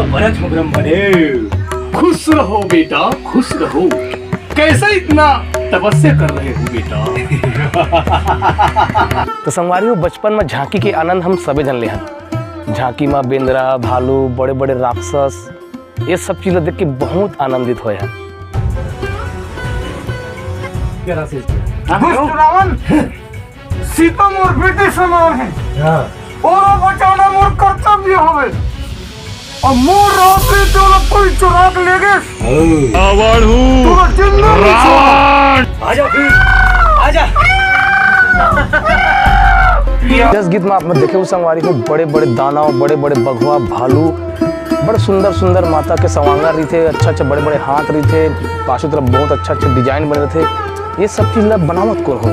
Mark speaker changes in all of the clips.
Speaker 1: भरत मुकरम बने। खुश रहो बेटा, खुश रहो। कैसे इतना तपस्या कर रहे हो बेटा? तो संगवारियों, बचपन में झांकी के आनंद हम सबे जन ले हन। झांकी में बेंद्रा, भालू, बड़े बड़े राक्षस, ये सब चीज़ देख के बहुत आनंदित हुए हैं।
Speaker 2: रावण सीता मोर बेटे समान है और बचाना मोर कर्तव्य हवे और मोर रात्रि तो कोई चुरा के ले गए।
Speaker 1: रावण हूँ, रावण।
Speaker 2: आजा फिर, आजा।
Speaker 1: इस गीत में आपने देखे हुए संगवारी को बड़े बड़े दानव, बड़े बड़े बघवा, भालू, बड़े सुंदर सुंदर माता के सवांगर रही थे, अच्छा अच्छा बड़े बड़े हाथ रही थे, पाछू तरफ बहुत अच्छा अच्छा डिजाइन बने थे। ये सब चीज़ बनावट कौन हो?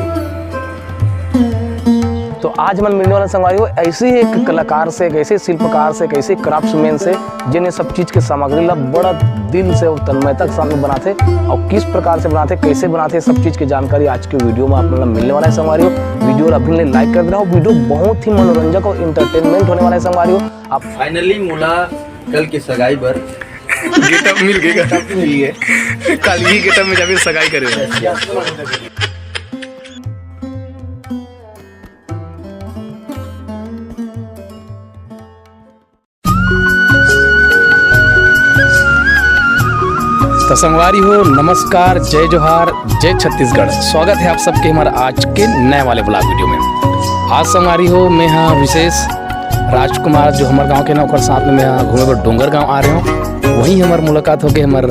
Speaker 1: तो आज मन मिलने वाला संगवारी हो ऐसे ही एक कलाकार से, एक ऐसे शिल्पकार से, एक ऐसे क्राफ्ट्समैन से जिन्हें सब चीज़ के सामग्री ला बड़ा दिल से और तन्मयता के सामने बनाते और किस प्रकार से बनाते, कैसे बनाते, सब चीज़ की जानकारी आज के वीडियो में आप लोग मिलने वाला है संगवारी हो। वीडियो अभी ने लाइक कर देना हो। वीडियो बहुत ही मनोरंजक और इंटरटेनमेंट होने वाला है संगवारी हो। आप
Speaker 3: फाइनली मोला कल की सगाई पर
Speaker 1: गेटअप मिल गए, कल ही गेटअप में जाके सगाई करे। तो संगवारी हो, नमस्कार, जय जोहार, जय छत्तीसगढ़। स्वागत है आप सबके हमारे आज के नए वाले ब्लॉग वीडियो में। आज संगवारी हो, मैं हाँ विशेष राजकुमार जो हमारे गांव के ना और साथ में मैं हाँ घूमे पर डोंगर गांव आ रहे हूँ। वहीं हमारी मुलाकात हो गई हमारे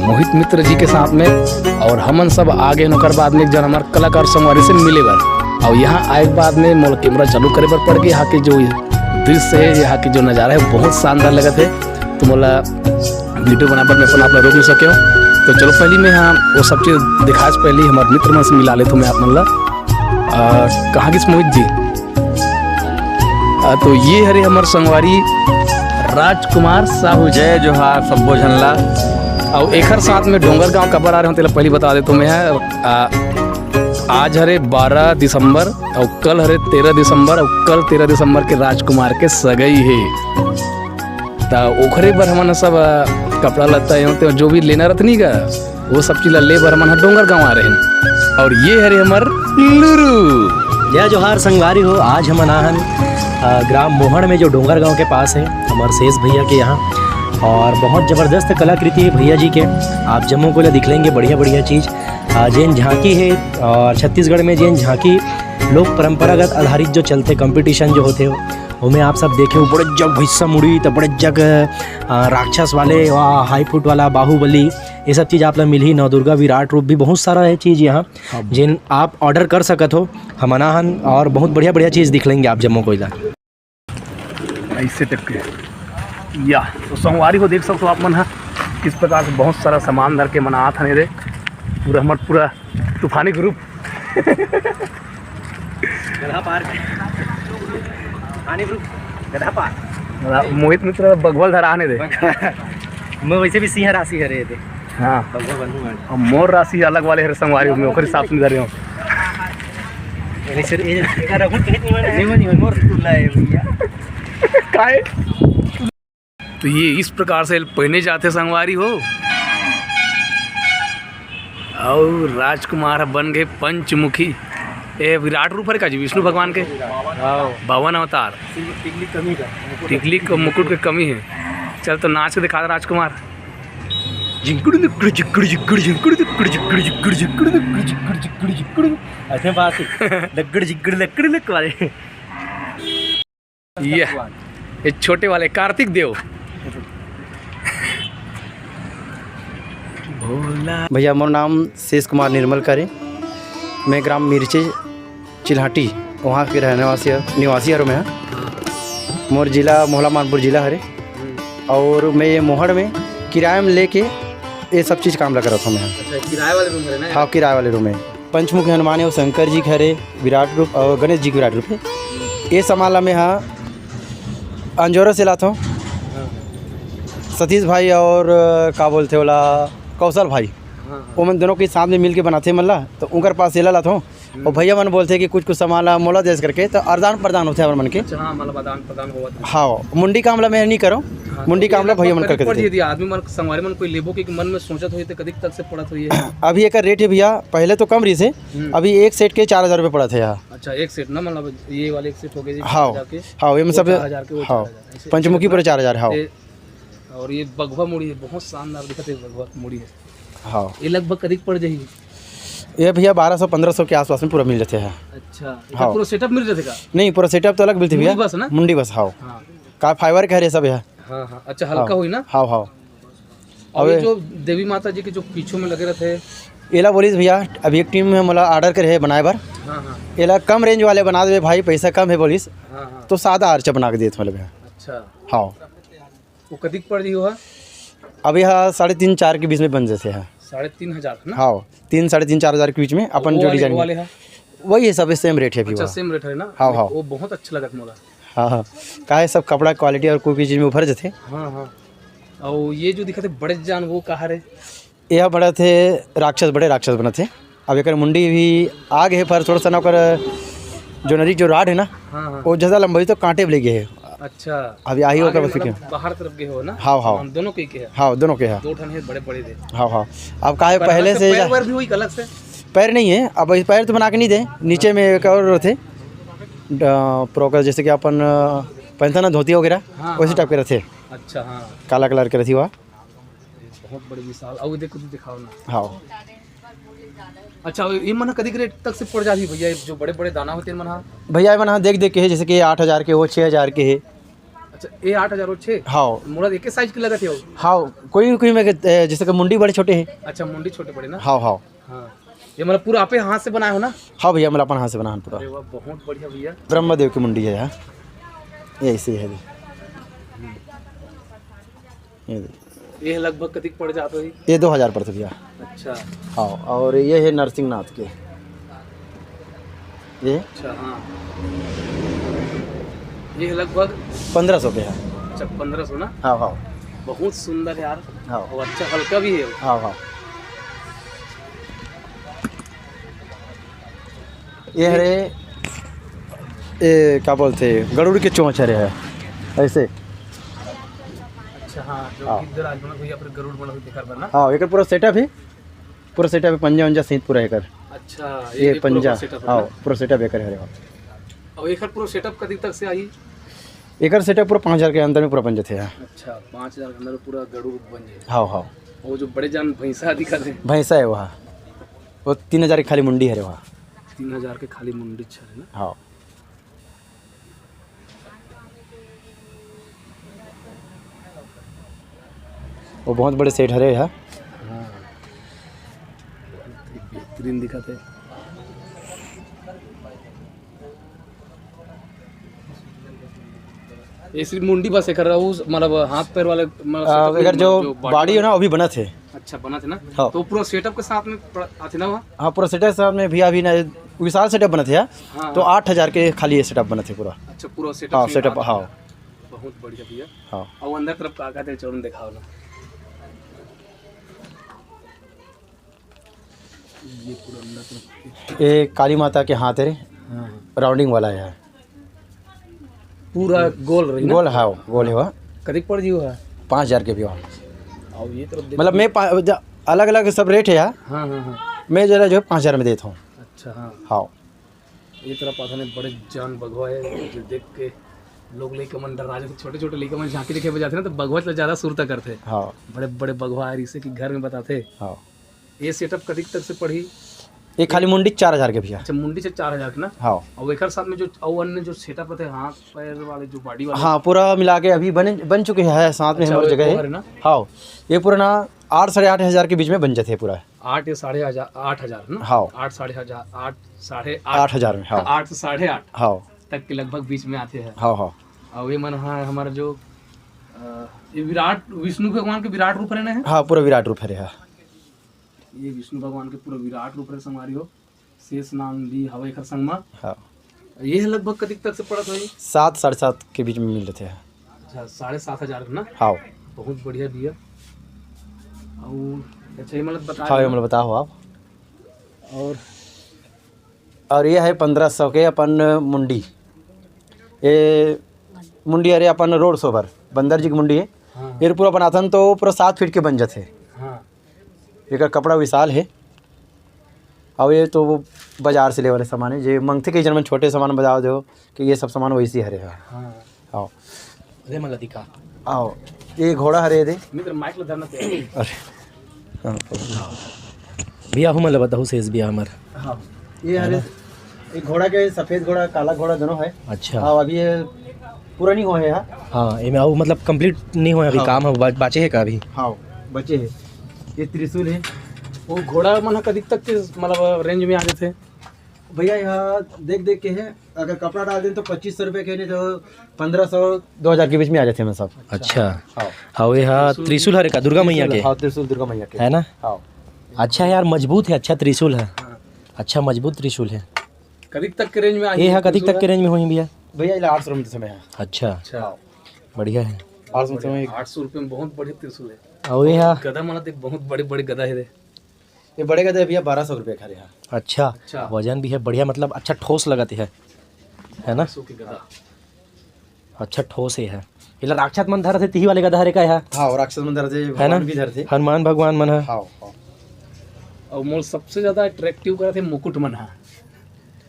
Speaker 1: मोहित मित्र जी के साथ में और हमन सब आगे नौकर बाद में एक जन हमारे कलाकार संगवारी से मिले बार और यहाँ आए बाद में मोल कैमरा चालू करे पर पड़ गई। यहाँ के जो दृश्य है, यहाँ के जो नज़ारा है बहुत शानदार लगा थे। तो मोला वीडियो बना पर मैं अपना आप रोक नहीं सके हो। तो चलो पहले मैं हाँ वो सब चीज़ दिखा से पहले हमारे मित्र में से मिला ले तो मैं आप मतलब कहाँ किस मोहित जी। तो ये हरे हमारे संगवारी राजकुमार साहू।
Speaker 3: जय जोहार सबो झनला।
Speaker 1: और एक साथ में डोंगर गांव कबर आ रहे हो तेला पहले बता दे तो मैं आज हरे 12 दिसंबर और कल हरे 13 दिसंबर और कल 13 दिसंबर के राजकुमार के सगई है। तो ओखरे पर हमन सब कपड़ा लत्ता तो जो भी लेना रहता नहीं का वो सब चीज़ ले बर हमन डोंगर गाँव आ रहे हैं। और ये हरे हमार लुरु।
Speaker 4: जय जोहार संगवारी हो। आज हम अनाहन ग्राम मोहन में जो डोंगर गांव के पास है हमारे शेष भैया के यहाँ और बहुत ज़बरदस्त कलाकृति है भैया जी के। आप जम्मू को दिखलेंगे बढ़िया बढ़िया चीज़। जैन झांकी है और छत्तीसगढ़ में जैन झांकी लोग परंपरागत आधारित जो चलते कंपटीशन जो होते हो उनमें आप सब देखे हो बड़े जग भैंसा मुड़ी तो बड़े जग राक्षस वाले हाई फुट वाला बाहुबली ये सब चीज़ आप लोग मिली। नवदुर्गा विराट रूप भी बहुत सारा है चीज़ यहाँ जिन आप ऑर्डर कर सकत हो हम अनाहन और बहुत बढ़िया बढ़िया चीज़ दिख लेंगे आप जम्मू कोयला
Speaker 1: ऐसे तक के या तो संगवारी को देख सकते हो आप मन है किस प्रकार से बहुत सारा सामान धर के मना था रे पूरा हमारा पूरा तूफानी ग्रुप। मोहित मित्र बगवल धरा आने दे।
Speaker 4: मैं वैसे भी सिंह राशि है रे।
Speaker 1: हाँ और मोर राशि अलग वाले हर संगवारी में ओखरे साथ में धरे हो। तो ये इस प्रकार से पहने जाते संगवारी हो और राजकुमार बन गए पंचमुखी। ये विराट रूप है का जी विष्णु भगवान के भवन अवतार। टिकली का मुकुट की कमी है। चल तो नाच के दिखा राजकुमार। ये छोटे वाले कार्तिक देव।
Speaker 5: भैया मोर नाम शेष कुमार निर्मल करे। मैं ग्राम मिर्ची चिल्हाटी वहाँ के रहने वासी निवासी हर मैं। मोर जिला मोहला मानपुर जिला हरे और मैं ये मोहड़ में किराए में लेके ये सब चीज़ काम लगा रहा था मैं।
Speaker 3: अच्छा, किराए वाले रूम है?
Speaker 5: हाँ किराए वाले रूम में पंचमुखी हनुमान है और शंकर जी खरे विराट रूप और गणेश जी के विराट रूप है। ये सामान ला मैं हाँ अंजोरा से लाता हूँ। सतीश भाई और का बोलते वाला कौशल भाई वो मैं दोनों के साथ में मिल के बनाते मल्ला तो उनके पास ये लाता हूँ और भैया मन बोलते कि कुछ सामान ला मोला देश करके तो आदान प्रदान होते हैं मन के।
Speaker 1: अच्छा हाँ मतलब आदान प्रदान हुआ था।
Speaker 5: हाँ मुंडी का हमला मैं नहीं करो, मुंडी का हमला भैया मन करके देते।
Speaker 1: यदि आदमी मन संगवारी मन कोई लेबो के मन में सोचत होई तो कदिक तक से पड़त होई है?
Speaker 5: अभी एक रेट है भैया, पहले तो कम रही से, अभी एक सेट के 4000 रुपये पड़ा थे यहाँ।
Speaker 1: अच्छा एक सेट ना मतलब ये वाले एक सेट हो गए जी?
Speaker 5: हाँ हाँ ये सब
Speaker 1: 4000 के,
Speaker 5: हाँ पंचमुखी पूरे 4000। हाँ
Speaker 1: और ये बगवा मुड़ी है, बहुत शानदार दिखत है बगवा मुड़ी है।
Speaker 5: हाँ
Speaker 1: ये लगभग कदिक पड़ जाएगी?
Speaker 5: ये भैया 1200-1500 के आसपास में पूरा मिल जाते हैं।
Speaker 1: अच्छा
Speaker 5: हाँ।
Speaker 1: पूरा सेटअप मिल जाते का?
Speaker 5: नहीं पूरा सेटअप तो अलग मिलती भैया,
Speaker 1: मुंडी बस ना?
Speaker 5: मुंडी बस। हाँ
Speaker 1: हाँ
Speaker 5: का फाइबर का है सब है।
Speaker 1: हाँ हाँ अच्छा हल्का हुई ना?
Speaker 5: हाँ हाँ।
Speaker 1: और ये जो देवी माता जी के जो पीछे में लगे रहते हैं
Speaker 5: एला बोलिस भैया अभी एक टीम में मला ऑर्डर करे है बनाए बार।
Speaker 1: हाँ हाँ
Speaker 5: एला कम रेंज वाले बना दे भाई, पैसा कम है बोलिस
Speaker 1: हाँ हाँ
Speaker 5: तो सादा आर्चा बना के देते मतलब।
Speaker 1: अच्छा
Speaker 5: हाँ
Speaker 1: वो कदिक पड़ रही हो?
Speaker 5: अब यहाँ 3.5-4 के बीच में बन जाते हैं।
Speaker 1: 3500 ना?
Speaker 5: हाँ 3-3.5-4 के बीच में अपन जो डिजाइन
Speaker 1: वाले हैं
Speaker 5: वही है, सब सेम रेट है अभी।
Speaker 1: अच्छा सेम रेट है ना?
Speaker 5: हाँ हाँ
Speaker 1: वो बहुत अच्छा लगत मोला।
Speaker 5: हाँ हाँ का है सब कपड़ा क्वालिटी और कोई भी चीज़ में उभर जाते।
Speaker 1: हाँ हाँ और ये जो दिखा थे बड़े जान वो कहाँ रहे?
Speaker 5: यह बड़ा थे राक्षस, बड़े राक्षस बना थे। अब एक मुंडी भी आगे है पर थोड़ा सा ना ओकर जो नरी जो राड है ना
Speaker 1: हाँ हाँ
Speaker 5: वो ज़्यादा लंबाई तो कांटे भी ले गए है।
Speaker 1: अच्छा
Speaker 5: अभी आई होकर बस
Speaker 1: मतलब बाहर तरफ गए हो ना?
Speaker 5: हाँ हाँ
Speaker 1: हम दोनों के है?
Speaker 5: हाँ दोनों के हैं।
Speaker 1: दो ठन है बड़े बड़े थे।
Speaker 5: हाँ हाँ अब का है पहले से
Speaker 1: पैर वैर भी हुई अलग से?
Speaker 5: पैर नहीं है, अब इस पैर तो बना के नहीं दे, नीचे में एक और थे प्रोकर जैसे कि अपन पहनता ना धोती वगैरह
Speaker 1: हाँ,
Speaker 5: वैसे टाइप के रहते,
Speaker 1: अच्छा हाँ
Speaker 5: काला कलर के रहती हुआ।
Speaker 1: बहुत बड़ी विशाल। और देखो तो दिखाओ ना।
Speaker 5: हाँ
Speaker 1: अच्छा ये मन कदी रेट तक से पड़ जाती भैया जो बड़े बड़े दाना होते हैं मन?
Speaker 5: भैया मन देख देख के है, जैसे कि 8000 के हो, 6000 के है।
Speaker 1: अच्छा ये 8000 और 6?
Speaker 5: हाँ
Speaker 1: मोड़ा एक साइज की लगत है?
Speaker 5: हाँ कोई कोई में जैसे कि मुंडी बड़े छोटे हैं।
Speaker 1: अच्छा मुंडी छोटे बड़े ना?
Speaker 5: हाँ हाँ
Speaker 1: हाँ ये मतलब पूरा आपे हाथ से बनाए हो ना?
Speaker 5: हाँ भैया मतलब अपन हाथ से बना पूरा।
Speaker 1: अरे वाह बहुत बढ़िया भैया।
Speaker 5: ब्रह्मदेव की मुंडी है यहाँ, ये ऐसे है
Speaker 1: ये लगभग कतिक पड़ जाता है?
Speaker 5: ये 2000 पड़ते भैया।
Speaker 1: अच्छा
Speaker 5: हाँ और ये है नरसिंहनाथ के ये।
Speaker 1: अच्छा हाँ ये लगभग
Speaker 5: 1500 के है।
Speaker 1: अच्छा 1500 ना?
Speaker 5: हाँ हाँ
Speaker 1: बहुत सुंदर है यार।
Speaker 5: हाँ
Speaker 1: और अच्छा हल्का भी है।
Speaker 5: हाँ हाँ ये हरे ये क्या बोलते गरुड़ के चोंच हरे है ऐसे।
Speaker 1: अच्छा हाँ जो
Speaker 5: हाँ।
Speaker 1: इधर आज बना भैया पर गरुड़ बना दिखा बना।
Speaker 5: हाँ एक पूरा सेटअप है, पूरा सेटअप है, पंजा वंजा सहित पूरा एक।
Speaker 1: अच्छा
Speaker 5: ये पंजा
Speaker 1: सेटअप
Speaker 5: हाँ पूरा सेटअप एक है।
Speaker 1: और एक पूरा सेटअप कदी तक से आई?
Speaker 5: एक सेटअप पूरा 5000 के अंदर में पूरा बन जाते हैं।
Speaker 1: अच्छा 5000 के अंदर पूरा गरुड़ बन जाए।
Speaker 5: हाँ हाँ
Speaker 1: वो जो बड़े जान भैंसा दिखा थे?
Speaker 5: भैंसा है वहाँ, वो 3000 की खाली मुंडी है वहाँ।
Speaker 1: 3000 के खाली मुंडी छे ना?
Speaker 5: हाँ वो बहुत बड़े सेट हरे है।
Speaker 1: हाँ बेहतरीन दिखाते। ये सिर्फ मुंडी बस एक रहा हूँ मतलब हाथ पैर वाले
Speaker 5: अगर जो बॉडी है ना वो भी बना थे।
Speaker 1: अच्छा बना थे ना?
Speaker 5: हाँ।
Speaker 1: तो पूरा सेटअप के साथ में आते ना वहाँ?
Speaker 5: हाँ पूरा सेटअप साथ में भी अभी ना विशाल सेटअप बना थे
Speaker 1: हाँ।
Speaker 5: तो 8000 के खाली ये सेटअप बना थे पूरा।
Speaker 1: अच्छा पूरा सेटअप?
Speaker 5: हाँ सेटअप हाँ
Speaker 1: बहुत बढ़िया भैया।
Speaker 5: हाँ
Speaker 1: और अंदर तरफ का कहते चरण दिखाओ ना। ये पूरा अंदर तरफ
Speaker 5: ये काली माता के हाथ है, राउंडिंग वाला है
Speaker 1: पूरा गोल रही ना?
Speaker 5: गोल। हाँ गोल है वह।
Speaker 1: कदी पड़ जी हुआ?
Speaker 5: 5000 के भी वहाँ।
Speaker 1: और ये तरफ
Speaker 5: मतलब मैं अलग अलग सब रेट है यहाँ।
Speaker 1: हाँ हाँ हाँ
Speaker 5: मैं जरा जो है 5000 में देता हूँ।
Speaker 1: अच्छा हाँ
Speaker 5: हाँ
Speaker 1: ये तरफ आता नहीं बड़े जान बगवा है जो देख के लोग लेके मन डर जाते। छोटे छोटे लेके मन झांकी देखे बजाते ना तो बगवा से ज़्यादा सुरता करते।
Speaker 5: हाँ
Speaker 1: बड़े बड़े बगवा है इसे कि घर में बताते।
Speaker 5: हाँ
Speaker 1: ये सेटअप कदी तक से पड़ी?
Speaker 5: ये खाली मुंडी 4000 के भैया।
Speaker 1: अच्छा मुंडी से 4000 की ना?
Speaker 5: हाँ
Speaker 1: और एक साथ में जो और अन्य जो सेटअप होते हैं हाथ पैर वाले जो बॉडी वाले?
Speaker 5: हाँ पूरा मिला के अभी बन चुके हैं साथ में
Speaker 1: अच्छा,
Speaker 5: हमारी
Speaker 1: वो
Speaker 5: जगह
Speaker 1: है
Speaker 5: है
Speaker 1: ना?
Speaker 5: हाँ ये पूरा ना 8-8.5 के बीच में बन जाते हैं पूरा।
Speaker 1: 8 या 8,500 ना?
Speaker 5: हाँ
Speaker 1: 8 साढ़े
Speaker 5: 8,000 में। हाँ
Speaker 1: 8 से 8.5
Speaker 5: हाँ
Speaker 1: तक के लगभग बीच में आते हैं।
Speaker 5: हाँ हाँ
Speaker 1: और ये मन हाँ हमारा जो ये विराट विष्णु भगवान के विराट रूप रहना है?
Speaker 5: हाँ पूरा विराट रूप है।
Speaker 1: ये विष्णु भगवान के पूरा विराट रूप रहे संगवारी हो। शेष नाम भी हवा एक संग में।
Speaker 5: हाँ
Speaker 1: ये लगभग कदी तक से पड़त होई?
Speaker 5: 7-7.5 के बीच में मिल जाते हैं।
Speaker 1: अच्छा 7,500 ना?
Speaker 5: हाँ
Speaker 1: बहुत बढ़िया भैया। और अच्छा ये मतलब बता
Speaker 5: हाँ ये मतलब बताओ आप।
Speaker 1: और
Speaker 5: और ये है 1500 के अपन मुंडी। ये मुंडी अरे अपन रोड सोबर बंदर जी की मुंडी है। ये पूरा बनाथन तो पूरा 7 फीट के बन जाते। एक कपड़ा विशाल है। और ये तो वो बाजार से ले वाले सामान है, जो मंगते के जन्म छोटे सामान बजा दो कि ये सब सामान वैसी हरे है। आओ
Speaker 4: अरे मला दिखा
Speaker 5: आओ, ये घोड़ा हरे दे।
Speaker 1: मित्र माइक ला धरना ते
Speaker 5: अरे हाँ
Speaker 4: भैया हूँ मतलब बताऊँ शेष भैया हमार।
Speaker 5: हाँ, ये हरे एक घोड़ा के सफ़ेद घोड़ा काला घोड़ा दोनों है।
Speaker 4: अच्छा
Speaker 5: हाँ, अभी ये पूरा नहीं हुआ है।
Speaker 4: हाँ ये में मतलब कंप्लीट नहीं हुआ अभी, काम है बाचे है का अभी।
Speaker 5: हाँ बचे है। ये त्रिशूल है।
Speaker 1: वो घोड़ा मन कदी तक के मतलब रेंज में आ जाते
Speaker 5: भैया यहाँ देख देख के है, अगर कपड़ा डाल दें तो 2500 रुपये के, नहीं तो 1500-2000 के बीच में आ जाते हैं सब।
Speaker 4: अच्छा
Speaker 5: हाँ
Speaker 4: हाँ ये हाँ त्रिशूल हरे का दुर्गा मैया के
Speaker 5: हाँ, त्रिशूल दुर्गा मैया के
Speaker 4: है ना।
Speaker 5: हाँ
Speaker 4: अच्छा यार मजबूत है, अच्छा त्रिशूल है, अच्छा मजबूत त्रिशूल है।
Speaker 1: कदी तक के रेंज में आ
Speaker 4: ये है कदी तक के रेंज में हुई भैया?
Speaker 5: भैया ये 800 रुपये समय है।
Speaker 4: अच्छा
Speaker 1: अच्छा
Speaker 4: बढ़िया है।
Speaker 5: 800 समय
Speaker 1: 800 रुपये में बहुत बढ़िया त्रिशूल है।
Speaker 4: और ये हाँ
Speaker 1: गदा माना तो बहुत बड़े बड़े गदा है रे।
Speaker 5: ये बड़े गदे भैया 1200 रुपये खा रहे हैं।
Speaker 4: अच्छा वजन भी है बढ़िया, मतलब अच्छा ठोस लगाते है ना।
Speaker 1: 100 की गदा
Speaker 4: अच्छा ठोस ही है। इला राक्षस मन धरते तिही वाले गधा रे का है।
Speaker 5: हाँ, और राक्षस मंदिर थे,
Speaker 4: है ना,
Speaker 5: भगवान भी धरते।
Speaker 4: हनुमान भगवान मन है।
Speaker 5: हाँ हाँ
Speaker 1: और मोर सबसे ज्यादा अट्रैक्टिव करे थे मुकुट मन है।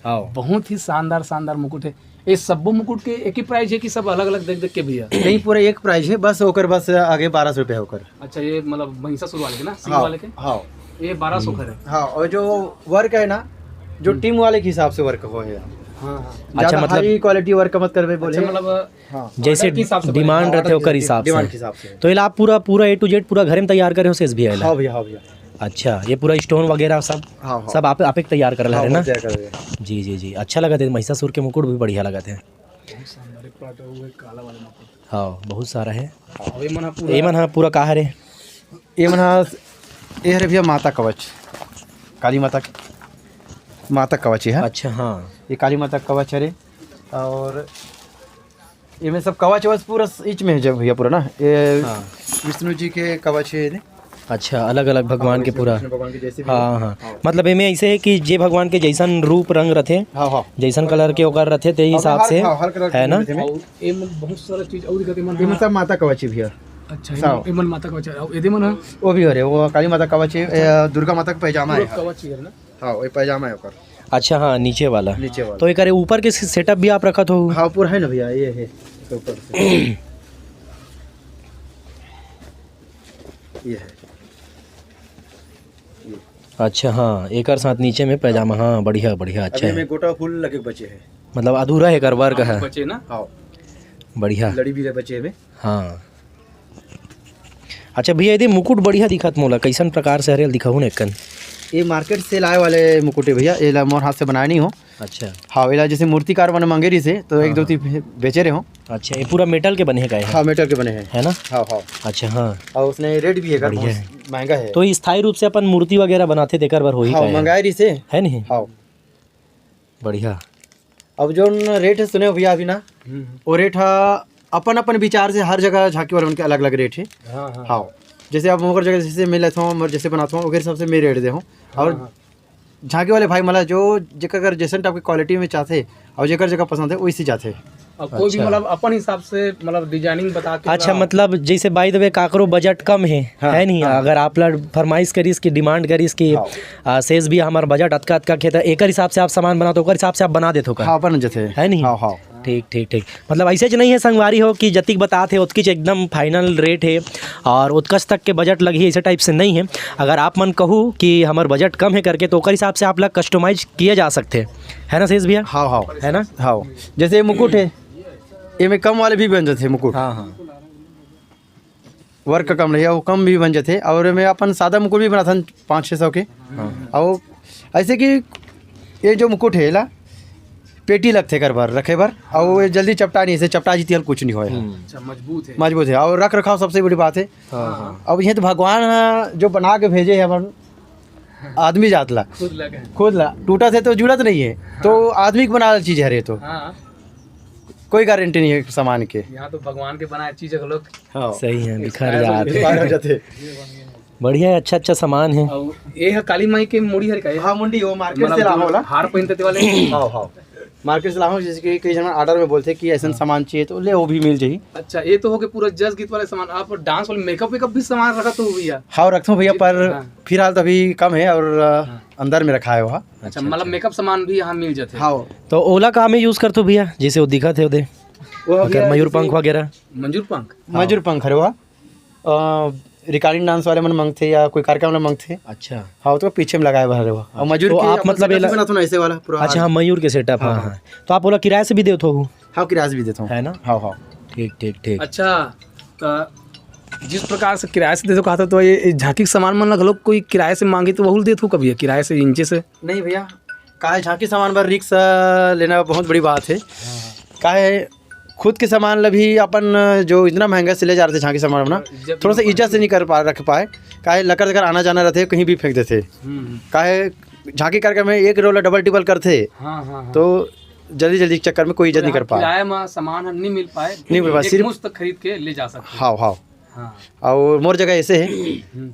Speaker 5: हाँ,
Speaker 1: बहुत ही शानदार शानदार मुकुट है। ये सब मुकुट के एक ही प्राइस है कि सब अलग अलग देख देख के भैया?
Speaker 5: नहीं पूरा एक प्राइस है, बस होकर बस आगे 1200 रुपये होकर।
Speaker 1: अच्छा ये मतलब महिषासुर वाले के ना, सिंह
Speaker 5: हाँ
Speaker 1: वाले के
Speaker 5: हाँ
Speaker 1: ये 1200 खरे।
Speaker 5: हाँ, और जो वर्क है ना, जो टीम वाले के हिसाब से वर्क हो है।
Speaker 1: हाँ
Speaker 4: अच्छा, मतलब
Speaker 5: हाई क्वालिटी वर्क मत करवे बोले।
Speaker 1: अच्छा मतलब
Speaker 5: हाँ,
Speaker 4: जैसे
Speaker 1: ऑर्डर के हिसाब से
Speaker 4: डिमांड रहते ओकर हिसाब
Speaker 5: डिमांड के
Speaker 4: से।
Speaker 5: हिसाब से।
Speaker 4: तो इला आप पूरा A to Z पूरा घर में तैयार करे हो शेष भी है?
Speaker 5: हाँ भैया, हाँ भैया।
Speaker 4: अच्छा ये पूरा स्टोन वगैरह सब
Speaker 5: हाँ हाँ,
Speaker 4: सब आप एक तैयार कर है ना?
Speaker 5: हाँ, तैयार कर रहे हैं।
Speaker 4: जी जी जी अच्छा लगा थे। महिषासुर के मुकुट भी बढ़िया लगा थे।
Speaker 1: बहुत शानदार एक प्लॉट है, वो है काला वाला मुकुट।
Speaker 4: हाँ बहुत सारा है।
Speaker 1: और ये मन पूरा
Speaker 4: ये मन हाँ पूरा कहा रे?
Speaker 5: ये मना ये हरे भैया माता कवच, काली माता माता कवच है।
Speaker 4: अच्छा हाँ
Speaker 5: ये काली माता कवच है रे। और ये में सब कवच वच पूरा इच में है जब भैया पूरा ना। ये
Speaker 4: हाँ
Speaker 5: विष्णु जी के कवच है ये।
Speaker 4: अच्छा अलग अलग भगवान के पूरा।
Speaker 5: विष्णु भगवान के जैसे भी।
Speaker 4: हाँ हाँ मतलब इनमें ऐसे है कि जे भगवान के जैसन रूप रंग रथे,
Speaker 5: हाँ हाँ,
Speaker 4: जैसन कलर के ओकर रथे ते हिसाब से
Speaker 5: हाँ, हर कलर के
Speaker 4: है ना।
Speaker 5: मिलते हैं।
Speaker 1: और ये मन बहुत सारा चीज और दिखते मन।
Speaker 5: ये में सब माता कवच है भैया।
Speaker 1: अच्छा
Speaker 5: सब।
Speaker 1: ये मन माता का बच्चा ये दे मन है
Speaker 5: वो भी हो रहे, वो काली माता कवच है। दुर्गा माता का पैजामा है।
Speaker 1: कवच है ना।
Speaker 5: हाँ, वो पैजामा है ऊपर
Speaker 4: अच्छा हाँ नीचे वाला।
Speaker 5: नीचे वाला।
Speaker 4: तो एक ऊपर के सेटअप भी आप रखा तो?
Speaker 5: हाँ पूरा है ना भैया, ये है इसके ऊपर से। ये है।
Speaker 4: अच्छा हाँ एक और साथ नीचे में पैजामा। हाँ बढ़िया बढ़िया अच्छा
Speaker 5: अभी
Speaker 4: है।
Speaker 5: में गोटा फूल लगे बचे हैं।
Speaker 4: मतलब अधूरा है कर वर्क है।
Speaker 1: बच्चे ना।
Speaker 5: हाँ,
Speaker 4: बढ़िया
Speaker 5: लड़ी भी बचे में।
Speaker 4: हाँ। अच्छा भैया यदि मुकुट बढ़िया दिखत मोला, कैसन प्रकार से हरियल दिखाऊँ न एकन?
Speaker 5: ये मार्केट से लाए वाले मुकुट है भैया। ये मोर हाथ से बनाया नहीं हो।
Speaker 4: अच्छा
Speaker 5: हाँ, ये जैसे मूर्तिकार बने मंगेरी से तो एक दो तीन बेचे रहे हो।
Speaker 4: अच्छा ये पूरा मेटल के बने का है?
Speaker 5: हाँ, मेटल के बने हैं।
Speaker 4: है ना।
Speaker 5: हाँ हाँ,
Speaker 4: अच्छा हाँ
Speaker 5: और उसने रेट भी है कर
Speaker 4: बढ़िया है।
Speaker 5: बहुत महंगा है।
Speaker 4: तो स्थायी रूप से अपन मूर्ति वगैरह बनाते देकर बार हो ही
Speaker 5: हाँ,
Speaker 4: का है
Speaker 5: मंगाई से।
Speaker 4: है नहीं?
Speaker 5: हाँ,
Speaker 4: बढ़िया।
Speaker 5: अब जो रेट है सुने हो भैया अभी ना, वो रेट है अपन अपन विचार से हर जगह झांकी वाले उनके अलग अलग रेट है।
Speaker 1: हाँ
Speaker 5: हाँ, जैसे आप मोकर जगह जैसे मैं लेता हूँ, जैसे बनाता हूँ वगैरह सबसे मैं रेट दे हूँ। और झांकी वाले भाई मतलब जो जेकर अगर जैसे टाइप की क्वालिटी में चाहते और जेकर जगह पसंद है वैसी चाहते।
Speaker 1: और कोई भी मतलब अपन हिसाब से मतलब डिजाइनिंग बता के।
Speaker 4: अच्छा मतलब जैसे बाय द वे काकरो बजट कम है है नहीं? अगर आप लोग फरमाइश करीस की डिमांड करीस की शेष भी हमारा बजट अतका अतका खेता एक हिसाब से आप सामान बनाते हो, हिसाब से आप बना देते हो
Speaker 5: हाँ, बन जाते
Speaker 4: है नहीं?
Speaker 5: हाँ हाँ,
Speaker 4: ठीक ठीक ठीक। मतलब ऐसे ज नहीं है संगवारी हो कि जतिक बताते उतकी एकदम फाइनल रेट है और उत्कर्ष तक के बजट लगी, ऐसे टाइप से नहीं है। अगर आप मन कहूँ कि हमार बजट कम है करके तो उस हिसाब से आप लोग कस्टमाइज किए जा सकते है ना शेष भैया?
Speaker 5: हाँ हाँ,
Speaker 4: है ना।
Speaker 5: हाँ, जैसे ये मुकुट है, ये में कम वाले भी बन जाते मुकुट।
Speaker 4: हाँ हाँ
Speaker 5: वर्क कम रही है, वो कम भी बन जाते। और मैं अपन सादा मुकुट भी बनाता 500-600 के। और ऐसे कि ये जो मुकुट है ला पेटी लगते कर बार रखे बार, और ये जल्दी चपटा नहीं, से चपटा जीती कुछ नहीं हो।
Speaker 1: अच्छा मजबूत है।
Speaker 5: मजबूत है और रख रखाव सबसे बड़ी बात है। अब ये तो भगवान जो बना के भेजे है अपन आदमी जात ला,
Speaker 1: खुद लगे
Speaker 5: खुद ला टूटा थे तो जरूरत नहीं है। तो आदमी की बना चीज़ है रे, तो
Speaker 1: हाँ
Speaker 5: कोई गारंटी नहीं है सामान के।
Speaker 1: यहाँ तो भगवान के बनाए चीज लोग
Speaker 5: हाँ,
Speaker 4: सही है बिखर जाते।
Speaker 5: बाहर हो जाते।
Speaker 4: बढ़िया है, अच्छा अच्छा सामान है।
Speaker 1: और ये है काली माई के मुड़ी हर का ये?
Speaker 5: हाँ मुंडी वो मार्केट से
Speaker 1: मतलब
Speaker 5: लाओ
Speaker 1: जो
Speaker 5: होला।
Speaker 1: हार पहनते वाले
Speaker 5: हाँ हाँ मार्केट से लाओ, जैसे कि कई जन ऑर्डर में बोलते कि ऐसा सामान चाहिए तो ले, वो भी मिल जाएगी।
Speaker 1: अच्छा ये तो हो गए पूरा जज गीत वाले सामान। आप डांस वाले मेकअप वेकअप भी सामान रखा तो भैया?
Speaker 5: हाँ रखता हूँ भैया, पर
Speaker 1: हाँ।
Speaker 5: फिलहाल तो अभी कम है और अंदर में रखा है वहाँ।
Speaker 1: अच्छा मतलब मेकअप सामान भी यहाँ मिल जाते हैं?
Speaker 5: हाँ
Speaker 4: तो ओला कहाँ में यूज़ करते हो भैया, जैसे वो दिखा थे उधर अगर मयूर पंख वगैरह?
Speaker 1: मंजूर पंख
Speaker 5: मजूर पंख है वहाँ, रिकॉर्डिंग डांस वाले मन मांगते या कोई कार्यक्रम में मांगते।
Speaker 4: अच्छा
Speaker 5: हाँ तो पीछे में लगाया हुआ है वो। और मजूर
Speaker 4: तो
Speaker 5: के
Speaker 4: आप मतलब
Speaker 5: बना तो ऐसे वाला पूरा।
Speaker 4: अच्छा हाँ मयूर के सेटअप। हाँ हाँ तो आप ओला किराए से भी देते हो?
Speaker 5: हाँ किराया भी देता हूँ।
Speaker 4: है ना?
Speaker 5: हाँ हाँ
Speaker 4: ठीक ठीक ठीक।
Speaker 1: अच्छा तो जिस प्रकार से किराए से देते कहा था, तो ये झांकी के सामान मन लग लोग कोई किराए से मांगे तो वही देते हो कभी किराए से इंचे से?
Speaker 5: नहीं भैया, काहे झांकी सामान पर रिक्स लेना बहुत बड़ी बात है। काहे खुद के सामान लभी अपन जो इतना महंगा से ले जा रहे थे झांकी सामान अपना, थोड़ा सा इज्जत से नहीं रख पाए। काहे लकर आना जाना रहते कहीं भी फेंक देते। काहे झांकी करके में एक रोल डबल टिबल करते, तो जल्दी जल्दी के चक्कर में कोई इज्जत नहीं कर पाए।
Speaker 1: किराए में सामान नहीं मिल पाए,
Speaker 5: नहीं मिल पाए, सिर्फ
Speaker 1: मुफ्त खरीद के ले जा सकते।
Speaker 5: हाँ हाँ
Speaker 1: हाँ।
Speaker 5: और मोर जगह ऐसे है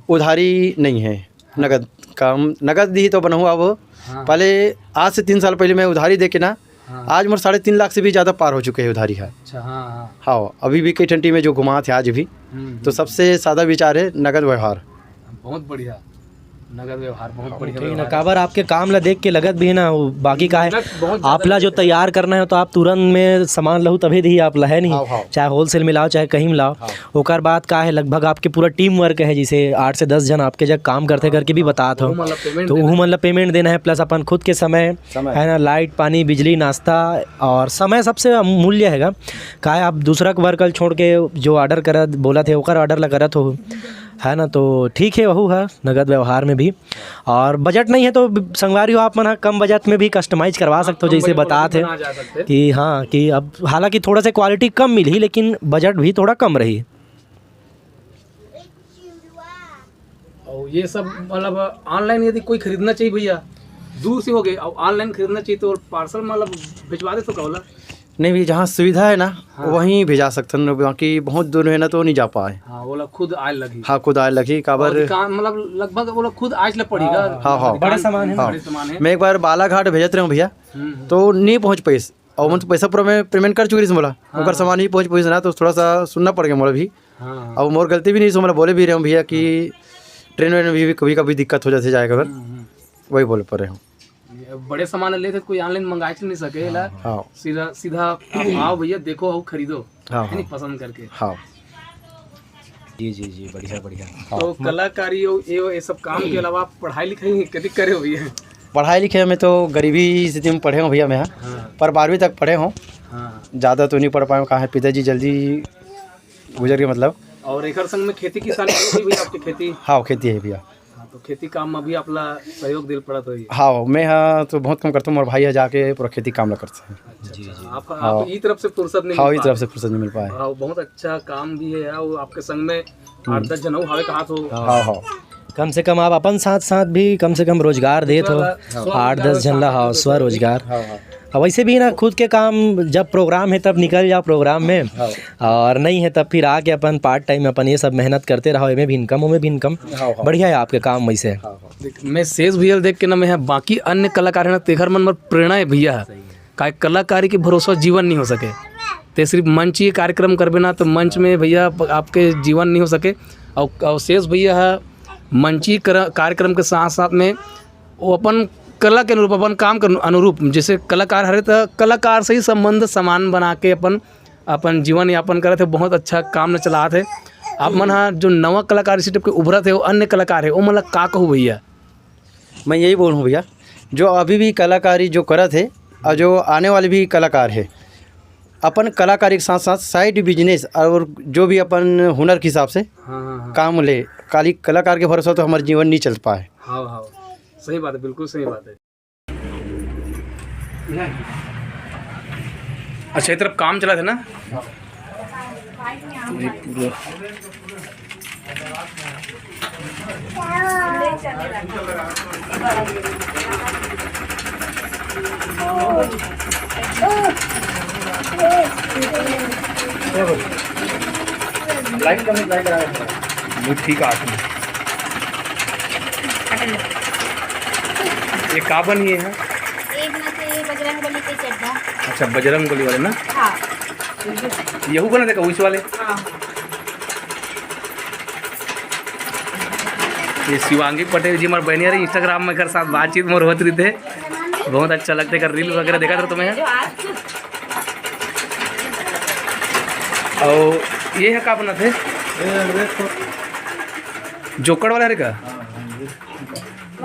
Speaker 5: उधारी नहीं है, नगद काम नगद दी तो बनाऊँ। अब पहले आज से 3 साल पहले मैं उधारी दे के ना, आज मोर 3.5 लाख से भी ज़्यादा पार हो चुके हैं उधारी है।
Speaker 1: अच्छा हाँ
Speaker 5: हाँ अभी भी कई ठंडी में जो घुमा थे आज भी, तो सबसे सादा विचार है नगद व्यवहार।
Speaker 1: बहुत बढ़िया नगद व्यवहार, बहुत बढ़िया
Speaker 4: ठीक ना
Speaker 1: व्यवहार।
Speaker 4: काबर आपके काम ला देख के लगत भी है ना, वो बाकी का है
Speaker 1: मेहनत बहुत ज्यादा
Speaker 4: आपला जो तैयार करना है तो आप तुरंत में सामान लहू तभी दी आप लहे नहीं।
Speaker 5: हाँ, हाँ।
Speaker 4: चाहे होलसेल में लाओ चाहे कहीं में लाओ। ओकर बाद का है लगभग आपके पूरा टीम वर्क है, जैसे 8 से 10 जन आपके जगह काम करते करके भी बताते हो,
Speaker 1: मतलब पेमेंट
Speaker 4: तो वो मतलब पेमेंट देना है, प्लस अपन खुद के समय है ना, लाइट पानी बिजली नाश्ता और समय सबसे अमूल्य हैगा। का है आप दूसरा वर्कल छोड़ के जो ऑर्डर करत बोला थे ओकर ऑर्डर ला करत हो, है ना, तो ठीक है वहू है नगद व्यवहार में भी। और बजट नहीं है तो संगवारी हो आप मन कम बजट में भी कस्टमाइज करवा सकते हो, जैसे बताते
Speaker 1: बना जा सकते।
Speaker 4: कि हाँ कि अब हालांकि थोड़ा सा क्वालिटी कम मिली लेकिन बजट भी थोड़ा कम रही।
Speaker 1: और ये सब मतलब ऑनलाइन यदि कोई खरीदना चाहिए भैया, दूर से हो गए और ऑनलाइन खरीदना चाहिए तो पार्सल मतलब भिजवा दे तो क्या बोला?
Speaker 5: नहीं भी जहाँ सुविधा है ना वहीं भेजा सकते हैं, बाकी बहुत दूर है ना तो नहीं जा पाए।
Speaker 1: हाँ वो लोग खुद आए लगी।
Speaker 5: हाँ खुद आए लगी काबर।
Speaker 1: मतलब लगभग वो लोग खुद आज लग पड़ेगा।
Speaker 5: हाँ हाँ
Speaker 4: बड़े सामान है ना।
Speaker 1: बड़े सामान है।
Speaker 5: मैं एक बार बालाघाट भेजत रहा हूँ भैया, तो नहीं पहुँच पाइस और मैं तो पैसा पूरा मैं पेमेंट कर चुकी थी मोला, अगर सामान नहीं पहुँच पाइस ना तो थोड़ा सा सुनना पड़ गया मोला भी।
Speaker 1: हाँ
Speaker 5: और मोर गलती भी नहीं सो, मोला बोले भी रहे हूँ भैया कि ट्रेन वेन में भी कभी कभी दिक्कत हो जाती जाएगा, अगर वही बोले पड़ रहे हूँ।
Speaker 1: बड़े सामान ले थे कोई ऑनलाइन मंगा नहीं सके ला,
Speaker 5: हाँ
Speaker 1: सीधा सीधा आप आओ भैया देखो और खरीदो,
Speaker 5: हाँ
Speaker 1: है नहीं पसंद करके।
Speaker 5: हाँ
Speaker 4: जी जी जी बढ़िया बढ़िया।
Speaker 1: तो कलाकारी ये सब काम के अलावा आप पढ़ाई लिखाई कभी करे हो भैया?
Speaker 5: पढ़ाई लिखाई में तो गरीबी स्थिति में पढ़े हूँ भैया मैं,
Speaker 1: हाँ।
Speaker 5: पर 12वीं तक पढ़े हूँ,
Speaker 1: हाँ।
Speaker 5: ज़्यादा तो नहीं पढ़ पाए। कहाँ है पिताजी जल्दी गुजर गए मतलब।
Speaker 1: और एक संग में खेती किसानी होती भैया आपकी खेती?
Speaker 5: हाँ खेती है भैया।
Speaker 1: हाँ, तो खेती काम में भी अपना सहयोग दिल पड़ा तो ये।
Speaker 5: हाँ मैं हाँ तो बहुत कम करता हूँ और भाई है जाके पूरा खेती काम ला करते हैं।
Speaker 1: अच्छा, आप ई तरफ से फुर्सत नहीं
Speaker 5: हाँ
Speaker 1: मिल
Speaker 5: इस तरफ से फुर्सत नहीं मिल पाए।
Speaker 1: हाँ, बहुत अच्छा काम भी है यार, वो आपके संग में 8-10 जन हावे कहा तो।
Speaker 5: हाँ हाँ
Speaker 4: कम से कम आप अपन साथ साथ भी कम से कम रोजगार देत हो, 8-10 जन ला हाँ स्वरोजगार। अब वैसे भी ना खुद के काम जब प्रोग्राम है तब निकल जाओ प्रोग्राम में, और नहीं है तब फिर आके अपन पार्ट टाइम अपन ये सब मेहनत करते रहो, में भी इनकम में भी इनकम। बढ़िया है आपके काम वैसे।
Speaker 1: मैं शेष भैया देख के ना मैं बाकी अन्य कलाकार है ना तेखर मन में प्रेरणा है भैया, का कलाकारी के भरोसा जीवन नहीं हो सके। ते सिर्फ मंच ये कार्यक्रम करबे ना तो मंच में भैया आपके जीवन नहीं हो सके। और शेष भैया मंची कार्यक्रम के साथ साथ में वो अपन कला के अनुरूप अपन काम के अनुरूप, जैसे कलाकार हरे तो कलाकार से ही संबंध सामान बना के अपन जीवन यापन करे थे। बहुत अच्छा काम न चला थे आप मन। हाँ जो नवा कलाकार इसी टाइप के उभरा थे वो अन्य कलाकार है वो मतलब का कहूँ भैया?
Speaker 5: मैं यही बोलूँ भैया, जो अभी भी कलाकारी जो करा थे और जो आने वाले भी कलाकार है, अपन कलाकारी के साथ साथ साइड बिजनेस और जो भी अपन हुनर के हिसाब से काम ले, खाली कलाकार के भरोसा तो हमारा जीवन नहीं चल पाए।
Speaker 1: हाँ हाँ सही बात है, बिल्कुल सही बात है। अच्छा इस तरफ काम चला था ना? लाइट कमी लाइट ठीक है। ये का बनी है?
Speaker 6: एक ना से बजरंग बली के चड्ढा।
Speaker 1: अच्छा, बजरंग बली वाले ना?
Speaker 6: हाँ
Speaker 1: यहू बना देखा उस वाले?
Speaker 6: हाँ।
Speaker 1: ये शिवांगी पटेल जी हमारे बहनी रही इंस्टाग्राम में कर साथ बातचीत मोर होत रही थे, बहुत अच्छा लगता है। कर रील वगैरह देखा था तुम्हें? और ये है का बना थे? जोकड़ वाला है का?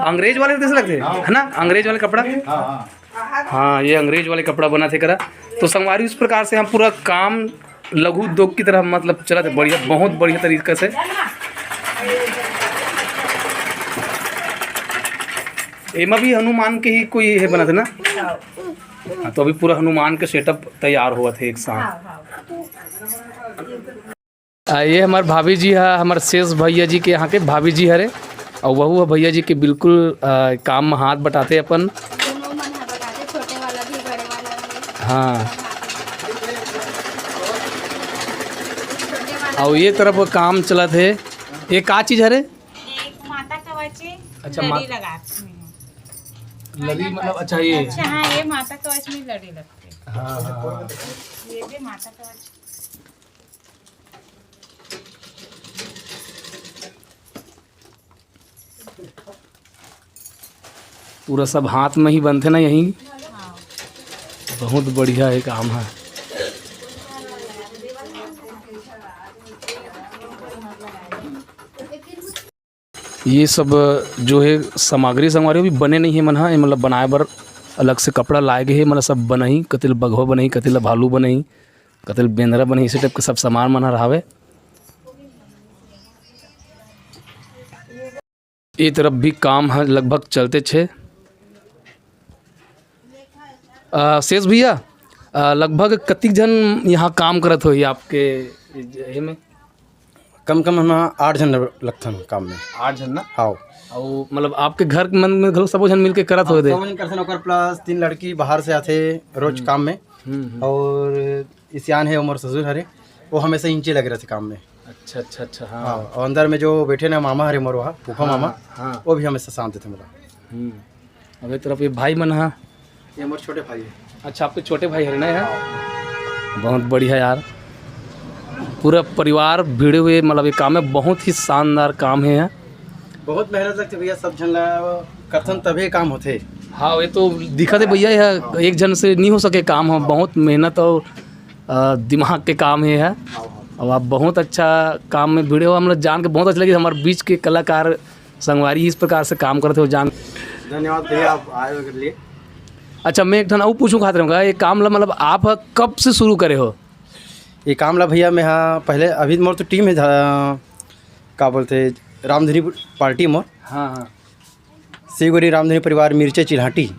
Speaker 1: अंग्रेज वाले जैसे लगते है ना, अंग्रेज वाले कपड़ा। हाँ, ये अंग्रेज वाले कपड़ा बना थे करा। तो संगवारी इस प्रकार से हम पूरा काम लघु उद्योग की तरह मतलब चला थे, बढ़िया, बहुत बढ़िया तरीके से। एमा भी हनुमान के ही कोई है बना थे ना? हाँ, तो अभी पूरा हनुमान के सेटअप तैयार हुआ थे एक साथ। ये हमारे भाभी जी है, हमारे शेष भैया जी के यहाँ के भाभी जी हरे, और वह भैया जी के बिल्कुल काम में हाथ बटाते अपन।
Speaker 6: दोनों मन है बताते, छोटे वाला भी बड़े वाला भी।
Speaker 1: हाँ, और ये तरफ काम चला थे। ये का चीज हरे?
Speaker 7: एक माता कवच है।
Speaker 1: अच्छा,
Speaker 7: लड़ी लगा
Speaker 1: लड़ी मतलब अच्छा ये।
Speaker 7: अच्छा हाँ, ये माता कवच में लड़ी लगती है।
Speaker 1: हाँ हाँ,
Speaker 7: ये भी माता कवच।
Speaker 1: पूरा सब हाथ में ही बनते ना यहीं। बहुत बढ़िया है काम है। ये सब जो है सामग्री संगवारी भी बने नहीं है मन है, मतलब बनाए बर अलग से कपड़ा लाए गए है, मतलब सब बनही, कतिल बघो बनही, कतिल भालू बनही, कतिल बेंदरा बनही, इसी टाइप के सब सामान मन रहावे। ये तरफ भी काम है लगभग चलते छे। शेष भैया, लगभग कतिक जन यहाँ काम करत हो आपके में?
Speaker 5: कम कम हम 8 जन लगथन काम में।
Speaker 1: 8 जन ना?
Speaker 5: हाँ,
Speaker 1: और मतलब आपके घर मन में घर सब जन मिल के करत हो दे?
Speaker 5: ओकर प्लस 3 लड़की बाहर से आते रोज काम में। और ईशान है उमर ससुर हरे, वो हमेशा इंचे लगे रहते काम में।
Speaker 1: अच्छा अच्छा अच्छा। हाँ,
Speaker 5: हाँ, और अंदर में जो बैठे ना मामा हरे मोर वहाँ फूफा मामा,
Speaker 1: हाँ,
Speaker 5: वो भी हमेशा शांत थे मेरा।
Speaker 1: अब एक तरफ ये भाई मन है।
Speaker 5: ये मोर छोटे भाई है।
Speaker 1: अच्छा, आपके छोटे भाई है ना यार? बहुत बढ़िया यार, पूरा परिवार भिड़े हुए मतलब ये काम है, बहुत ही शानदार काम है।
Speaker 5: बहुत मेहनत लगती भैया, सब जन करथन तभी काम होते।
Speaker 1: हाँ, ये तो दिखा दे भैया, यह एक जन से नहीं हो सके काम है, बहुत मेहनत और दिमाग के काम है। और आप बहुत अच्छा काम में भिड़े हो, हम लोग जान के बहुत अच्छा लगे। हमारे बीच के कलाकार संगवारी इस प्रकार से काम करते हो जान।
Speaker 5: धन्यवाद भैया, आप आए के लिए।
Speaker 1: अच्छा, मैं एक ठन और पूछूँ खाते रहूँगा, ये काम ला मतलब आप कब से शुरू करे हो?
Speaker 5: ये काम ला भैया मैं हाँ पहले अभी मोर तो टीम है, क्या बोलते रामधनी पार्टी मोर।
Speaker 1: हाँ हाँ,
Speaker 5: शिवगुरी रामधनी परिवार मिर्चे चिल्हाटी,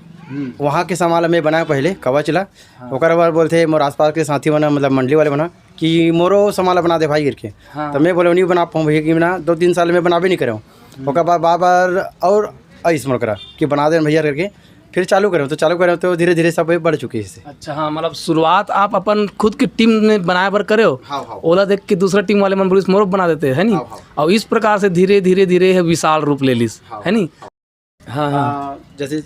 Speaker 5: वहाँ के सामान में बनाया पहले कवच ला। ओकर बाद बोलते मोर आसपास के साथी बना, मतलब मंडली वाले बना कि मोरो सामान बना दे भाई करके।
Speaker 1: हाँ।
Speaker 5: तो मैं बोले नहीं बना पाऊँ भैया, कि बना 2-3 साल में बनाबे नहीं करूँ। ओकर बाद बार बार और ऐस मोर करा कि बना दे भैया करके, फिर चालू करें तो धीरे धीरे सब बढ़ चुके हैं इससे।
Speaker 1: अच्छा, हाँ, मतलब शुरुआत आप अपन खुद की टीम में बनाए बर करे हो।
Speaker 5: हाँ।
Speaker 1: ओला देख के दूसरा टीम वाले मन पुलिस मोर बना देते है नी। और इस प्रकार से धीरे धीरे धीरे है विशाल रूप ले लिस है नी। हाँ हाँ,
Speaker 5: जैसे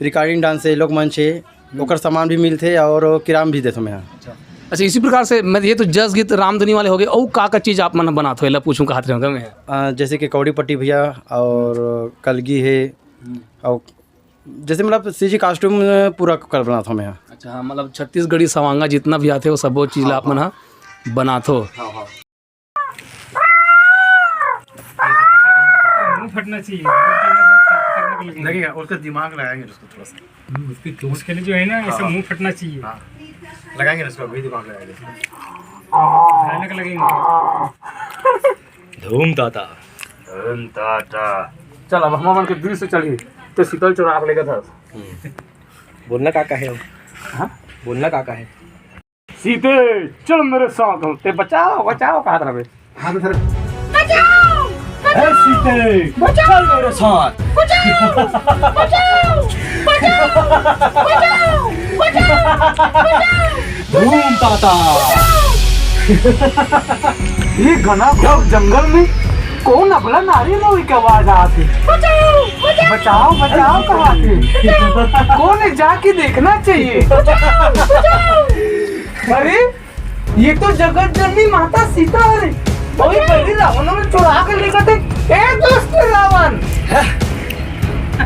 Speaker 5: रिकॉर्डिंग डांस है, लोक मंच है, ओकर सामान भी मिलते और किराम भी देते मैं।
Speaker 1: अच्छा, इसी प्रकार से मैं ये तो जस गीत रामधनी वाले हो गए, और का चीज़ आप मन बनाते हो? पूछूँ कहा रहूँगा मैं।
Speaker 5: जैसे कि कौड़ी पट्टी भैया और कलगी है, और जैसे मतलब सीजी कास्ट्यूम पूरा कर बनाता हूँ मैं।
Speaker 1: अच्छा, हाँ, मतलब छत्तीसगढ़ी सवांगा जितना भी आते हो सब वो चीज़ आप मन बनाते हो।
Speaker 2: फटना चाहिए
Speaker 5: लगेगा, उसका दिमाग लगाएंगे उसको थोड़ा सा,
Speaker 2: उसके लिए जो है ना ऐसे मुंह फटना चाहिए।
Speaker 5: लगाएंगे उसको भी दिमाग लगाएंगे।
Speaker 2: भयानक लगेंगे।
Speaker 4: धूम ताता।
Speaker 1: चल अब हम के दिल से चलिए तो शीतल चौराहा लेकर था।
Speaker 4: बोलना काका है?
Speaker 1: हाँ,
Speaker 4: बोलना काका है?
Speaker 1: सीते चल मेरे साथ हो, ते बचाओ बचाओ कहा था।
Speaker 5: हाँ तो सर
Speaker 2: सीते
Speaker 4: चल मेरे साथ। धूम ताता।
Speaker 2: ये घना घोर जंगल में कौन अबला नारी लोई की आवाज आती? बचाओ बचाओ कहते कौन है? जाके देखना चाहिए। अरे ये तो जगत जननी माता सीता है। वही पहले रावण ने चुरा कर लेकर थे। ए दुष्ट रावण,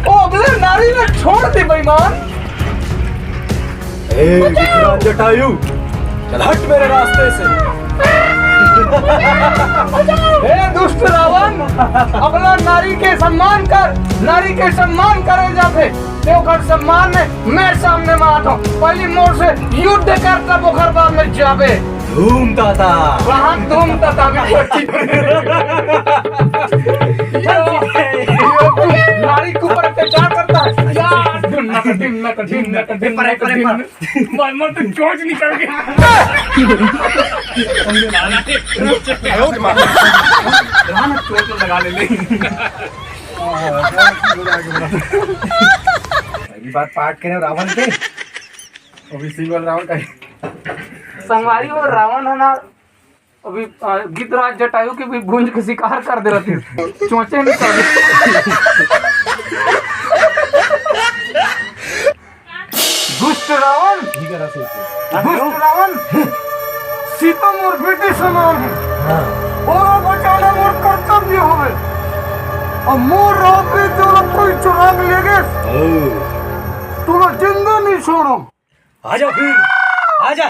Speaker 2: ओ अबला नारी ने छोड़ दे बेईमान।
Speaker 4: जटायु चल हट मेरे रास्ते से।
Speaker 2: हे दुष्ट रावण, अपना नारी के सम्मान कर, नारी के सम्मान करे जाते देवघर सम्मान में मैं सामने मार हूँ। पहली मोड़ से युद्ध करता पोखर बाद में जावे
Speaker 4: धूम ताता
Speaker 2: वहाँ धूम तथा नारी के ऊपर अत्याचार करता है यार। मन तो चोट निकल गया। चोट लगा ले
Speaker 4: पहली बात पाठ करें रावण के,
Speaker 2: अभी सिंगल रावण का संगवारी और रावण है ना। अभी गिद्धराज जटायु की भी भूंज के शिकार कर दे रही थी। चोंचे निकल दुष्ट रावण, दुष्ट रावण सीता मोर बेटे समान है और बचाना मोर कर्तव्य होवे। और मोर रात्रि जो कोई चुरा ले गए तुम्हें जिंदा नहीं छोड़ो।
Speaker 4: आजा फिर आजा।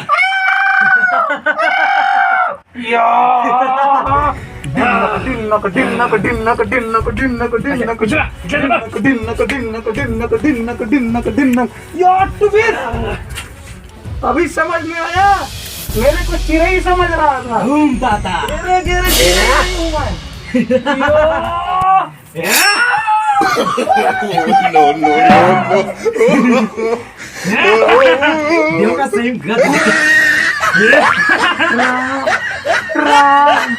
Speaker 2: अभी समझ में आया, मेरे को चिड़ै ही समझ रहा था।
Speaker 4: धूम ताता देव का सही
Speaker 2: राम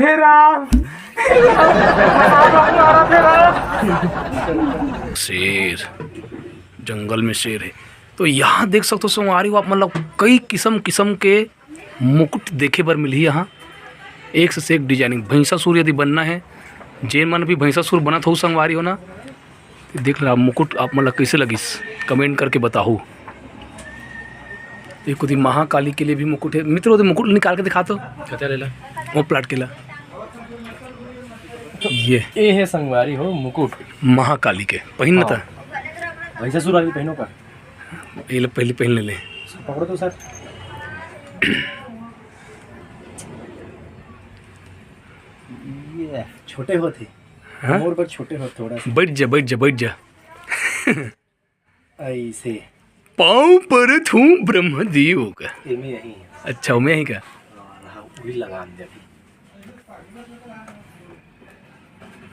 Speaker 2: हे राम
Speaker 1: शेर, जंगल में शेर है। तो यहाँ देख सकते हो संगवारी हो आप, मतलब कई किस्म किस्म के मुकुट देखे बर मिली यहाँ। एक से एक डिजाइनिंग। भैंसासुर यदि बनना है, जैन मन भी भैंसासुर बना था संगवारी हो ना, तो देख लो आप मुकुट आप मतलब कैसे लगिस, कमेंट करके बताओ। एक खुद महाकाली के लिए भी मुकुट है। मित्रों मुकुट निकाल के दिखा तो वो प्लाट के ला ये
Speaker 4: है संगवारी हो मुकुट
Speaker 1: महाकाली के पहन था।
Speaker 4: वैसे सुराही पहनो का
Speaker 1: ये पहले पहन ले
Speaker 4: पकड़ो तो सर। ये छोटे होते मोर पर छोटे हो थोड़ा सा।
Speaker 1: बैठ जा बैठ जा बैठ जा।
Speaker 4: ऐसे
Speaker 1: पाँव पर थू ब्रह्मदेव का।
Speaker 4: इनमें यही है।
Speaker 1: अच्छा मैं ही का
Speaker 4: वही लगा दे अभी।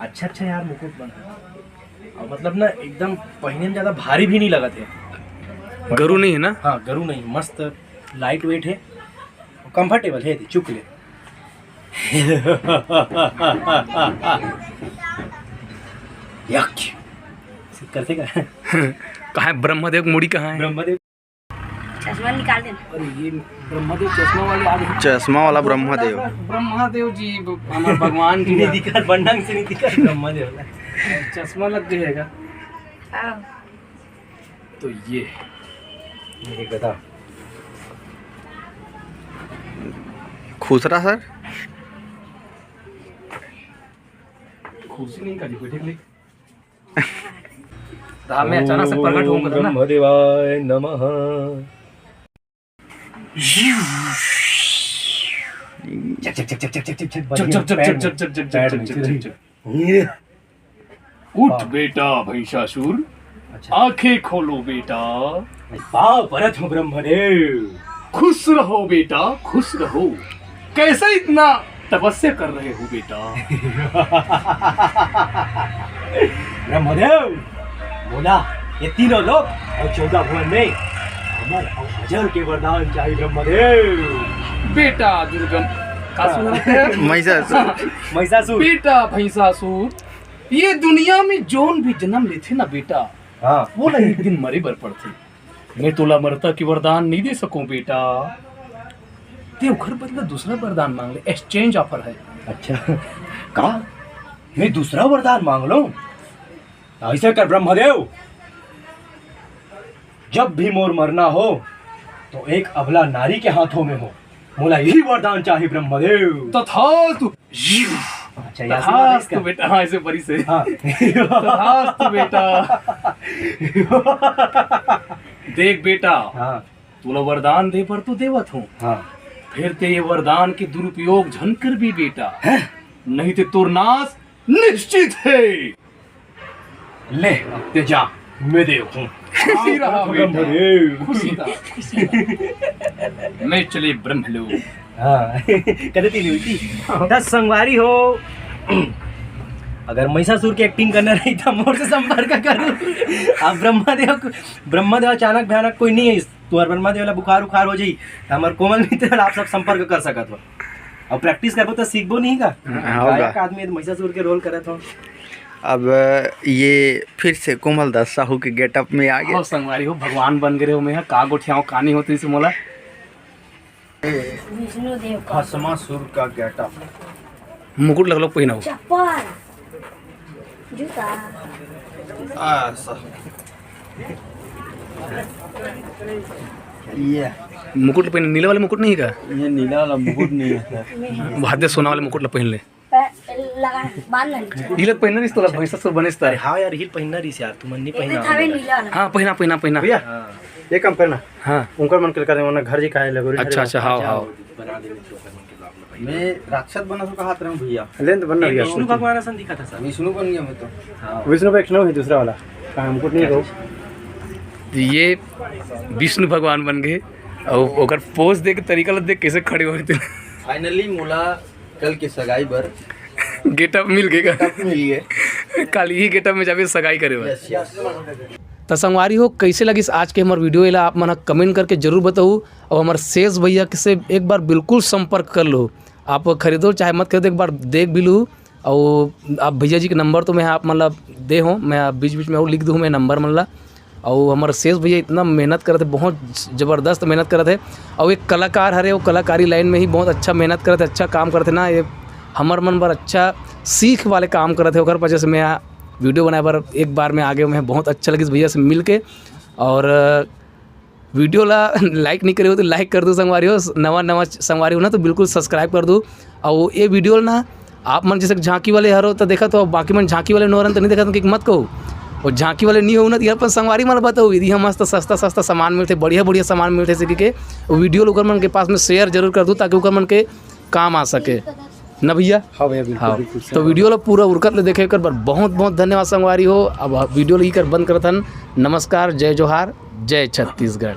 Speaker 4: अच्छा अच्छा यार मुकुट बना और मतलब ना एकदम पहनने में ज्यादा भारी भी नहीं लगा थे।
Speaker 1: गरु नहीं है ना?
Speaker 4: हाँ गरु नहीं, मस्त लाइट वेट है, कंफर्टेबल है। चुप ले करते का
Speaker 1: कहाँ है ब्रह्मदेव? मुड़ी कहाँ है?
Speaker 4: ब्रह्मदेव
Speaker 6: चश्मा निकाल देना।
Speaker 2: अरे ये ब्रह्मदेव चश्मा वाले आ गए।
Speaker 3: चश्मा वाला ब्रह्मदेव।
Speaker 2: ब्रह्मदेव जी हमारे भगवान की
Speaker 4: नहीं दिखा, बंडंग से नहीं दिखा ब्रह्मदेव।
Speaker 2: चश्मा लग जाएगा।
Speaker 1: तो ये
Speaker 4: एक बता
Speaker 3: खुसरा सर
Speaker 2: खुशी नहीं करी बैठे ले राम में अचानक से प्रकट होऊंगा ना।
Speaker 4: ब्रह्मदेवाय नमः। चक चक चक चक चक चक चक
Speaker 1: उठ बेटा भैंसासुर, आंखें खोलो बेटा।
Speaker 4: पाव परत हूँ ब्रह्मदेव।
Speaker 1: खुश रहो बेटा खुश रहो। कैसे इतना तपस्या कर रहे हो बेटा?
Speaker 4: ब्रह्मदेव बोला ये तीनों लोग और 14 भुवन में अमर और अजर के वरदान चाहिए ब्रह्मदेव।
Speaker 1: बेटा दुर्गम
Speaker 4: महिषासुर
Speaker 1: बेटा भैंसासुर, ये दुनिया में जोन भी जन्म लेते ना बेटा,
Speaker 4: हाँ
Speaker 1: वो ना एक दिन मरे बर पड़ते। मैं तोला मरता की वरदान नहीं दे सकूं बेटा। देवघर बदला दूसरा वरदान मांग ले, एक्सचेंज ऑफर है।
Speaker 4: अच्छा कहा मैं दूसरा वरदान मांग लो। ऐसे कर ब्रह्मदेव, जब भी मोर मरना हो तो एक अबला नारी के हाथों में हो। मोला यही वरदान चाहिए ब्रह्मदेव।
Speaker 1: तथास्तु
Speaker 4: अच्छा
Speaker 1: तथास्तु बेटा। हाँ ऐसे बड़ी से
Speaker 4: हाँ
Speaker 1: तथास्तु बेटा। देख बेटा,
Speaker 4: हाँ
Speaker 1: तुला वरदान दे पर तो देवत हूँ,
Speaker 4: हाँ
Speaker 1: फिर ते ये वरदान के दुरुपयोग झन कर भी बेटा, नहीं तो तोर नाश निश्चित है।
Speaker 4: ले अब ते जा, मैं देव हूँ।
Speaker 1: खुशी रहा बेटा,
Speaker 4: ब्रह्मदेव।
Speaker 1: खुशी रहा। मैं चले ब्रह्मलोक।
Speaker 4: हाँ कहती नहीं हुई थी। 10 संगवारी हो, अगर महिषासुर की एक्टिंग करना रही तो मोर से संपर्क करो। अब ब्रह्मदेव अचानक भयानक कोई नहीं है। तुम्हारे ब्रह्मदेव वाला बुखार उखार हो जाई, हमारे कोमल मित्र आप सब संपर्क कर सकत हो। अब प्रैक्टिस करबो तो सीखबो नहीं का। गायक आदमी महिषासुर के रोल करत हो।
Speaker 3: अब ये फिर से कोमल दास साहू के गेटअप में आ गया।
Speaker 1: हो संगवारी हो, भगवान बन गए हो। मैं का गोठियाओ कहानी होती से मोला
Speaker 6: विष्णुदेव का
Speaker 5: भस्मासुर का गेटअप।
Speaker 1: मुकुट लगलो पहिना हो।
Speaker 6: चप्पल, जूता,
Speaker 5: ऐसा ये
Speaker 1: मुकुट पहन, नीले वाले मुकुट नहीं का,
Speaker 5: ये नीला वाला मुकुट नहीं है सर।
Speaker 1: भाद्य सोना वाले मुकुट पहन ले।
Speaker 6: लगा बांध ले।
Speaker 1: हीलत पहनना नहीं तोला महिषासुर बने तारे।
Speaker 4: हाँ यार हिल पहनना रही यार, तुम नहीं
Speaker 6: एक
Speaker 4: पहना।
Speaker 6: थावे नीला वाला।
Speaker 1: हाँ पहना पहना पहना।
Speaker 5: भैया ये काम करना,
Speaker 1: हाँ
Speaker 5: उनका मन कर वरना घर जी काहे लगोरी।
Speaker 1: अच्छा अच्छा, हाँ हाँ।
Speaker 4: बना देंगे तो फिर मन के ब्लॉग में भाई।
Speaker 5: मैं राक्षस बना तो कहा रहूं भैया, लेन तो बनना भैया।
Speaker 4: विष्णु भगवान ऐसा दिखा था सर।
Speaker 5: विष्णु बन गया मैं तो।
Speaker 4: हाँ
Speaker 5: विष्णु पे एक्शन है दूसरा वाला का हमको नहीं कहो।
Speaker 1: ये विष्णु भगवान बन गए और ओकर पोज देख तरीका ला देख कैसे खड़े हुए थे।
Speaker 5: फाइनली मोला कल के सगाई पर
Speaker 1: गेटअप मिल गएगा।
Speaker 5: मिल गए।
Speaker 1: कल ही गेटअप में जाके सगाई करे हुए।
Speaker 5: Yes yes.
Speaker 1: तो संगवारी हो, कैसे लगी आज के हमारे वीडियो एला आप मना कमेंट करके जरूर बताओ। और हमारे शेष भैया से एक बार बिल्कुल संपर्क कर लो। आप खरीदो चाहे मत खरीदो, एक बार देख भी लो। और आप भैया जी के नंबर तो मैं आप मतलब दे हो, मैं बीच बीच में और लिख दूँ मैं नंबर मतलब। और हमारे शेष भैया इतना मेहनत करते, बहुत ज़बरदस्त मेहनत करते। और एक कलाकार हरे, वो कलाकारी लाइन में ही बहुत अच्छा मेहनत करते, अच्छा काम करते ना। ये हमार मन पर अच्छा सीख वाले काम करते ओकर वजह से मैं वीडियो बनाए पर एक बार में आगे मैं बहुत अच्छा लगी भैया से मिल के। और वीडियो ला लाइक नहीं करे हो तो लाइक कर दो संगवारी हो, नवा संगवारी हो ना तो बिल्कुल सब्सक्राइब कर दो। और ये वीडियो ना आप मन जैसे झांकी वाले हरो तो देखा तो, बाकी मन झांकी वाले नोरन तो नहीं देखा तो कि मत कहो। और झांकी वाले नहीं हो ना तो यहाँ पर संगवारी मन बताओ, यदि हम मस्त सस्ता सस्ता सामान मिलते, बढ़िया बढ़िया सामान मिलते से कि वीडियो लोग मन के पास में शेयर जरूर कर दूँ ताकि ओकर मन के काम आ सके ना भैया।
Speaker 5: हाँ भैया बिल्कुल
Speaker 1: हाँ
Speaker 5: बिल्कुल।
Speaker 1: तो वीडियो लो पूरा उड़कत ले देखे कर बहुत बहुत धन्यवाद संगवारी हो। अब वीडियो लगी कर बंद करतन। नमस्कार, जय जोहार, जय छत्तीसगढ़।